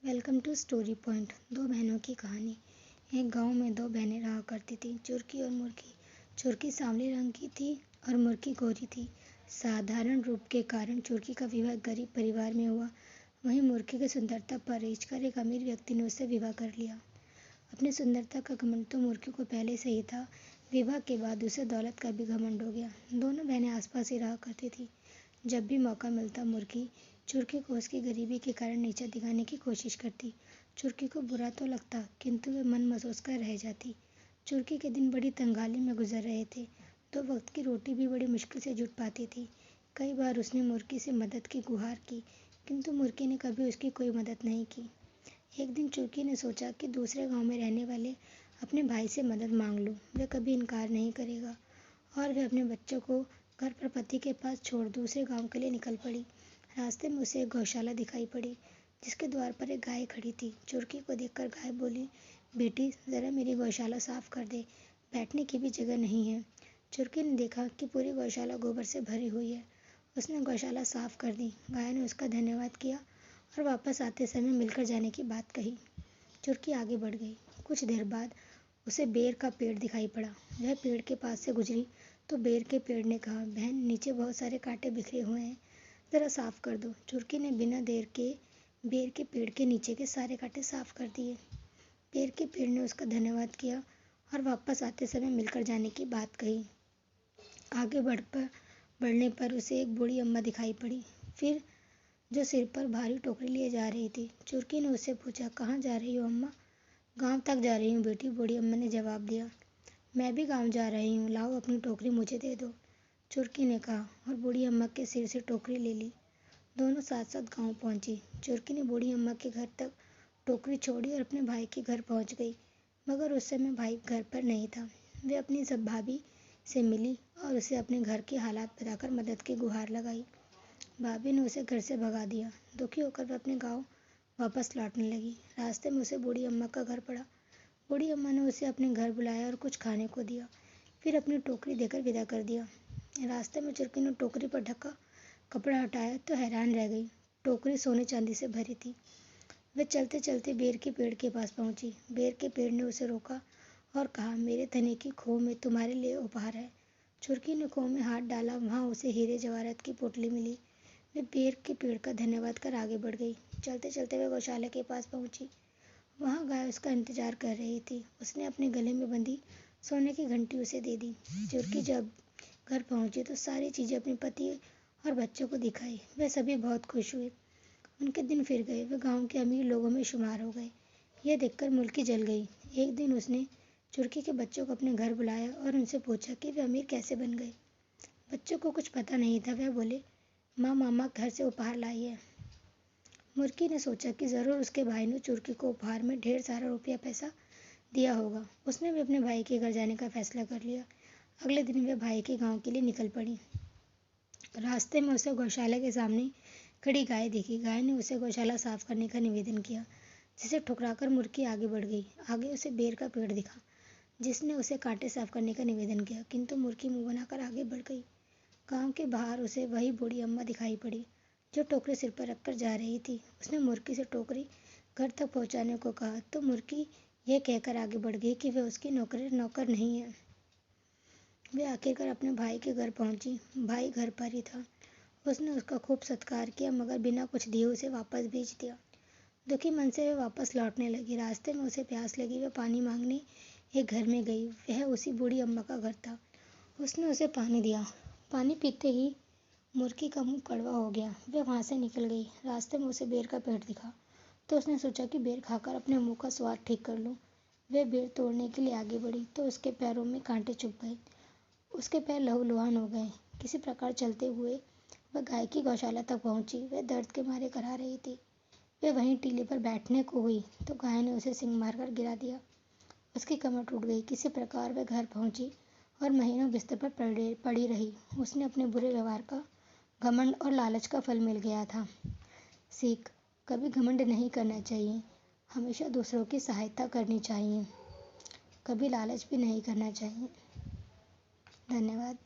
Welcome to story point. दो बहनों की कहानी। एक गांव में दो बहनें रहा करती थीं, चुरकी और मुर्की। चुरकी सांवले रंग की थी और मुर्की गोरी थी। साधारण रूप के कारण चुरकी का विवाह गरीब परिवार में हुआ। वहीं मुर्की की सुंदरता पर रेझ कर एक अमीर व्यक्ति ने उससे विवाह कर लिया। अपनी सुंदरता का घमंड तो मुर्की को पहले से ही था। विवाह के बाद उसे दौलत का भी घमंड हो गया। दोनों बहनें आसपास ही रहा करती थी। जब भी मौका मिलता मुर्की चुरकी को उसकी गरीबी के कारण नीचा दिखाने की कोशिश करती। चुरकी को बुरा तो लगता, किंतु वह मन महसूस कर रह जाती। चुरकी के दिन बड़ी तंगाली में गुजर रहे थे। दो वक्त की रोटी भी बड़ी मुश्किल से जुट पाती थी। कई बार उसने मुर्की से मदद की गुहार की, किंतु मुर्की ने कभी उसकी कोई मदद नहीं की। एक दिन चुरकी ने सोचा कि दूसरे गांव में रहने वाले अपने भाई से मदद मांग लूं। वह कभी इनकार नहीं करेगा। और वह अपने बच्चों को घर पर पति के पास छोड़ दूसरे गांव के लिए निकल पड़ी। रास्ते में उसे एक गौशाला दिखाई पड़ी, जिसके द्वार पर एक गाय खड़ी थी। चुरकी को देखकर गाय बोली, बेटी जरा मेरी गौशाला साफ कर दे, बैठने की भी जगह नहीं है। चुरकी ने देखा कि पूरी गौशाला गोबर से भरी हुई है। उसने गौशाला साफ कर दी। गाय ने उसका धन्यवाद किया और वापस आते समय मिलकर जाने की बात कही। चुरकी आगे बढ़ गई। कुछ देर बाद उसे बेर का पेड़ दिखाई पड़ा। वह पेड़ के पास से गुजरी तो बेर के पेड़ ने कहा, बहन नीचे बहुत सारे कांटे बिखरे हुए हैं, जरा साफ कर दो। चुरकी ने बिना देर के बेर के पेड़ के नीचे के सारे कांटे साफ कर दिए। बेर के पेड़ ने उसका धन्यवाद किया और वापस आते समय मिलकर जाने की बात कही। आगे बढ़ने पर उसे एक बूढ़ी अम्मा दिखाई पड़ी, फिर जो सिर पर भारी टोकरी लिए जा रही थी। चुरकी ने उससे पूछा, कहाँ जा रही हो अम्मा? गांव तक जा रही हूँ बेटी, बूढ़ी अम्मा ने जवाब दिया। मैं भी गांव जा रही हूँ, लाओ अपनी टोकरी मुझे दे दो, चुरकी ने कहा और बूढ़ी अम्मा के सिर से टोकरी ले ली। दोनों साथ साथ गांव पहुंची। चुरकी ने बूढ़ी अम्मा के घर तक टोकरी छोड़ी और अपने भाई के घर पहुंच गई, मगर उस समय भाई घर पर नहीं था। वे अपनी सब भाभी से मिली और उसे अपने घर के हालात बताकर मदद की गुहार लगाई। भाभी ने उसे घर से भगा दिया। दुखी होकर वह अपने गाँव वापस लौटने लगी। रास्ते में उसे बूढ़ी अम्मा का घर पड़ा। बूढ़ी अम्मा ने उसे अपने घर बुलाया और कुछ खाने को दिया, फिर अपनी टोकरी देकर विदा कर दिया। रास्ते में चुरकी ने टोकरी पर ढका कपड़ा हटाया तो हैरान रह गई। टोकरी सोने चांदी से भरी थी। वह चलते चलते बेर के पेड़ के पास पहुंची। बेर के पेड़ ने उसे रोका और कहा, मेरे धनी की खो में तुम्हारे लिए उपहार है। चुरकी ने खो में हाथ डाला, वहां उसे हीरे जवाहरात की पोटली मिली। वे बेर के पेड़ का धन्यवाद कर आगे बढ़ गई। चलते चलते वह गौशाला के पास पहुंची। वहां गाय उसका इंतजार कर रही थी। उसने अपने गले में बंधी सोने की घंटी उसे दे दी। चुरकी जब घर पहुंची तो सारी चीजें अपने पति और बच्चों को दिखाई। वे सभी बहुत खुश हुए। उनके दिन फिर गए। वे गांव के अमीर लोगों में शुमार हो गए। यह देखकर मुल्की जल गई। एक दिन उसने चुरकी के बच्चों को अपने घर बुलाया और उनसे पूछा कि वे अमीर कैसे बन गए। बच्चों को कुछ पता नहीं था। वह बोले, माँ मामा घर से उपहार लाई है। मुर्की ने सोचा कि जरूर उसके भाई ने चुरकी को उपहार में ढेर सारा रुपया पैसा दिया होगा। उसने भी अपने भाई के घर जाने का फैसला कर लिया। अगले दिन वह भाई के गांव के लिए निकल पड़ी। रास्ते में उसे गौशाला के सामने खड़ी गाय दिखी। गाय ने उसे गौशाला साफ करने का निवेदन किया, जिसे ठुकराकर मुर्की आगे बढ़ गई। आगे उसे बेर का पेड़ दिखा, जिसने उसे कांटे साफ करने का निवेदन किया, किंतु मुर्की मुंह बनाकर आगे बढ़ गई। गांव के बाहर उसे वही बूढ़ी अम्मा दिखाई पड़ी, जो टोकरी सिर पर रखकर जा रही थी। उसने मुर्की से टोकरी घर तक पहुंचाने को कहा तो मुर्की यह कहकर आगे बढ़ गई कि वह उसकी नौकर नहीं है। वे आखिरकार अपने भाई के घर पहुंची। भाई घर पर ही था। उसने उसका खूब सत्कार किया, मगर बिना कुछ दिए उसे वापस भेज दिया। दुखी मन से वह वापस लौटने लगी। रास्ते में उसे प्यास लगी। वह पानी मांगने एक घर में गई। वह उसी बूढ़ी अम्मा का घर था। उसने उसे पानी दिया। पानी पीते ही मुर्की का मुंह कड़वा हो गया। वह वहां से निकल गई। रास्ते में उसे बेर का पेड़ दिखा तो उसने सोचा कि बेर खाकर अपने मुंह का स्वाद ठीक कर लूं। वह बेर तोड़ने के लिए आगे बढ़ी तो उसके पैरों में कांटे चुभ गए। उसके पैर लहूलुहान हो गए। किसी प्रकार चलते हुए वह गाय की गौशाला तक पहुंची। वह दर्द के मारे कराह रही थी। वह वहीं टीले पर बैठने को हुई तो गाय ने उसे सिंग मारकर गिरा दिया। उसकी कमर टूट गई। किसी प्रकार वह घर पहुंची और महीनों बिस्तर पर पड़ी रही। उसने अपने बुरे व्यवहार का घमंड और लालच का फल मिल गया था। सीख, कभी घमंड नहीं करना चाहिए, हमेशा दूसरों की सहायता करनी चाहिए, कभी लालच भी नहीं करना चाहिए। धन्यवाद।